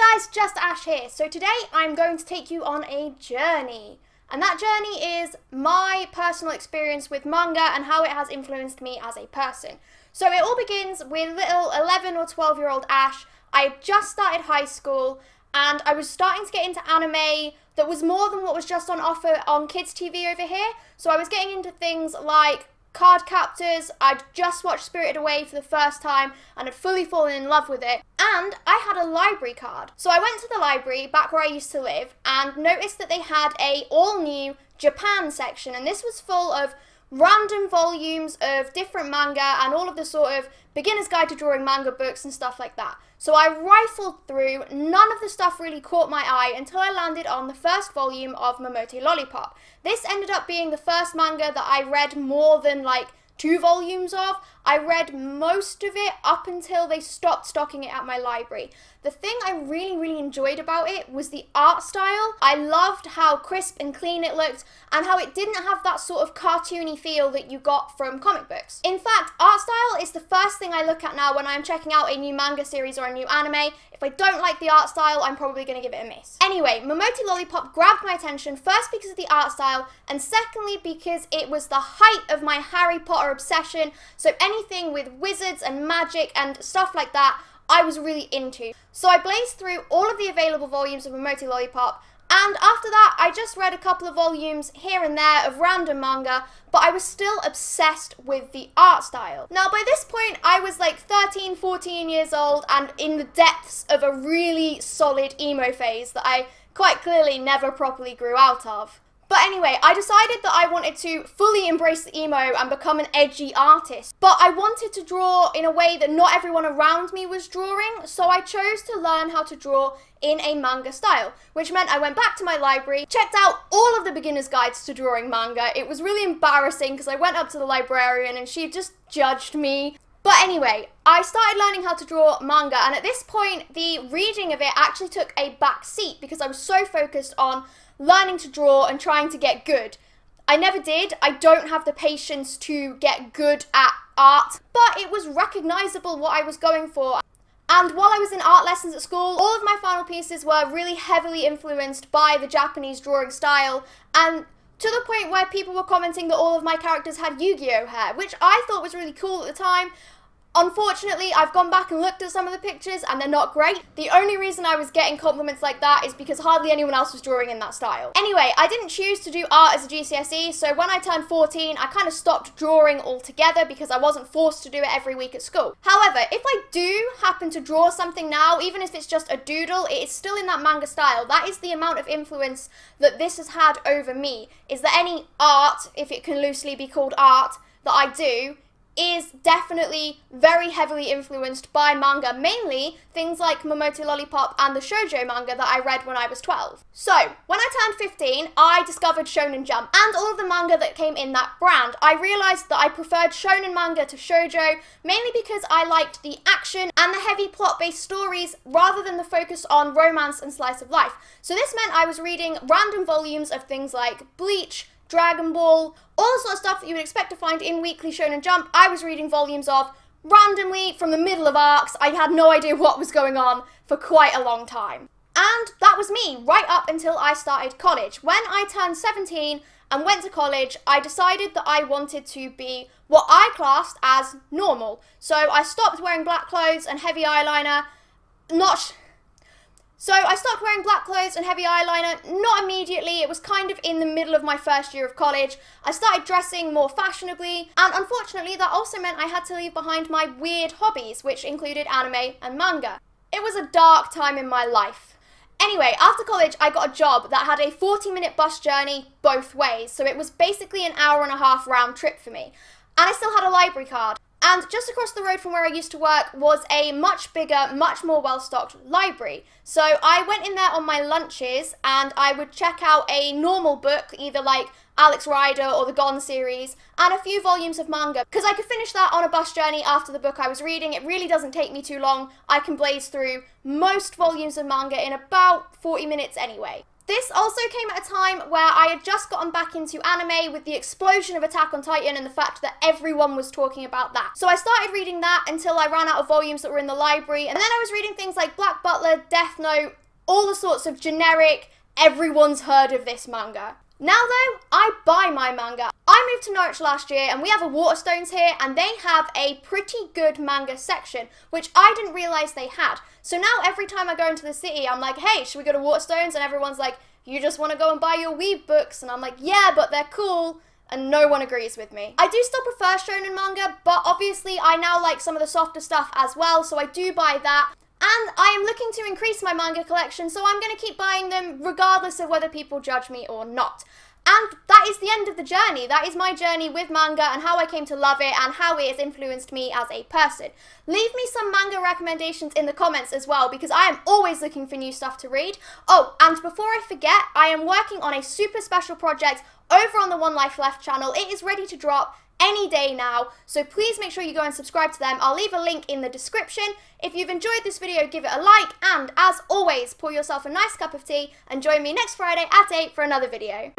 Hey guys, just Ash here. So today I'm going to take you on a journey. And that journey is my personal experience with manga and how it has influenced me as a person. So it all begins with little 11 or 12-year-old Ash. I had just started high school and I was starting to get into anime that was more than what was just on offer on kids TV over here. So I was getting into things like card captors. I'd just watched Spirited Away for the first time and had fully fallen in love with it. And I had a library card. So I went to the library back where I used to live and noticed that they had a all-new Japan section, and this was full of random volumes of different manga and all of the sort of beginner's guide to drawing manga books and stuff like that. So I rifled through. None of the stuff really caught my eye until I landed on the first volume of Momote Lollipop. This ended up being the first manga that I read more than 2 volumes of. I read most of it up until they stopped stocking it at my library. The thing I really enjoyed about it was the art style. I loved how crisp and clean it looked and how it didn't have that sort of cartoony feel that you got from comic books. In fact, art style is the first thing I look at now when I'm checking out a new manga series or a new anime. If I don't like the art style, I'm probably going to give it a miss. Anyway, Momote Lollipop grabbed my attention, first because of the art style, and secondly because it was the height of my Harry Potter obsession, so anything with wizards and magic and stuff like that, I was really into. So I blazed through all of the available volumes of Momote Lollipop, and after that, I just read a couple of volumes here and there of random manga, but I was still obsessed with the art style. Now, by this point, I was 13, 14 years old and in the depths of a really solid emo phase that I quite clearly never properly grew out of. But anyway, I decided that I wanted to fully embrace the emo and become an edgy artist. But I wanted to draw in a way that not everyone around me was drawing, so I chose to learn how to draw in a manga style, which meant I went back to my library, checked out all of the beginner's guides to drawing manga. It was really embarrassing because I went up to the librarian and she just judged me. But anyway, I started learning how to draw manga, and at this point, the reading of it actually took a back seat because I was so focused on learning to draw and trying to get good. I never did. I don't have the patience to get good at art, but it was recognizable what I was going for. And while I was in art lessons at school, all of my final pieces were really heavily influenced by the Japanese drawing style, and to the point where people were commenting that all of my characters had Yu-Gi-Oh hair, which I thought was really cool at the time. Unfortunately, I've gone back and looked at some of the pictures and they're not great. The only reason I was getting compliments like that is because hardly anyone else was drawing in that style. Anyway, I didn't choose to do art as a GCSE, so when I turned 14, I kind of stopped drawing altogether because I wasn't forced to do it every week at school. However, if I do happen to draw something now, even if it's just a doodle, it is still in that manga style. That is the amount of influence that this has had over me, is that any art, if it can loosely be called art, that I do is definitely very heavily influenced by manga, mainly things like Momote Lollipop and the shoujo manga that I read when I was 12. So, when I turned 15, I discovered Shonen Jump and all of the manga that came in that brand. I realised that I preferred shonen manga to shoujo, mainly because I liked the action and the heavy plot-based stories rather than the focus on romance and slice of life. So this meant I was reading random volumes of things like Bleach, Dragon Ball, all the sort of stuff that you would expect to find in Weekly Shonen Jump. I was reading volumes of randomly from the middle of arcs. I had no idea what was going on for quite a long time. And that was me right up until I started college. When I turned 17 and went to college, I decided that I wanted to be what I classed as normal. So I stopped wearing black clothes and heavy eyeliner. So I stopped wearing black clothes and heavy eyeliner, not immediately. It was kind of in the middle of my first year of college. I started dressing more fashionably, and unfortunately that also meant I had to leave behind my weird hobbies, which included anime and manga. It was a dark time in my life. Anyway, after college, I got a job that had a 40-minute bus journey both ways, so it was basically an hour-and-a-half round trip for me. And I still had a library card. And just across the road from where I used to work was a much bigger, much more well-stocked library. So I went in there on my lunches and I would check out a normal book, either like Alex Rider or the Gone series, and a few volumes of manga, because I could finish that on a bus journey after the book I was reading. It really doesn't take me too long. I can blaze through most volumes of manga in about 40 minutes anyway. This also came at a time where I had just gotten back into anime with the explosion of Attack on Titan and the fact that everyone was talking about that. So I started reading that until I ran out of volumes that were in the library, and then I was reading things like Black Butler, Death Note, all the sorts of generic, everyone's heard of this manga. Now though, I buy my manga. I moved to Norwich last year and we have a Waterstones here and they have a pretty good manga section, which I didn't realise they had. So now every time I go into the city, I'm like, hey, should we go to Waterstones? And everyone's like, you just want to go and buy your weeb books? And I'm like, yeah, but they're cool. And no one agrees with me. I do still prefer shonen manga, but obviously I now like some of the softer stuff as well, so I do buy that. And I am looking to increase my manga collection, so I'm going to keep buying them regardless of whether people judge me or not. And that is the end of the journey. That is my journey with manga and how I came to love it and how it has influenced me as a person. Leave me some manga recommendations in the comments as well, because I am always looking for new stuff to read. Oh, and before I forget, I am working on a super special project over on the One Life Left channel. It is ready to drop any day now, so please make sure you go and subscribe to them. I'll leave a link in the description. If you've enjoyed this video, give it a like, and as always, pour yourself a nice cup of tea and join me next Friday at 8 for another video.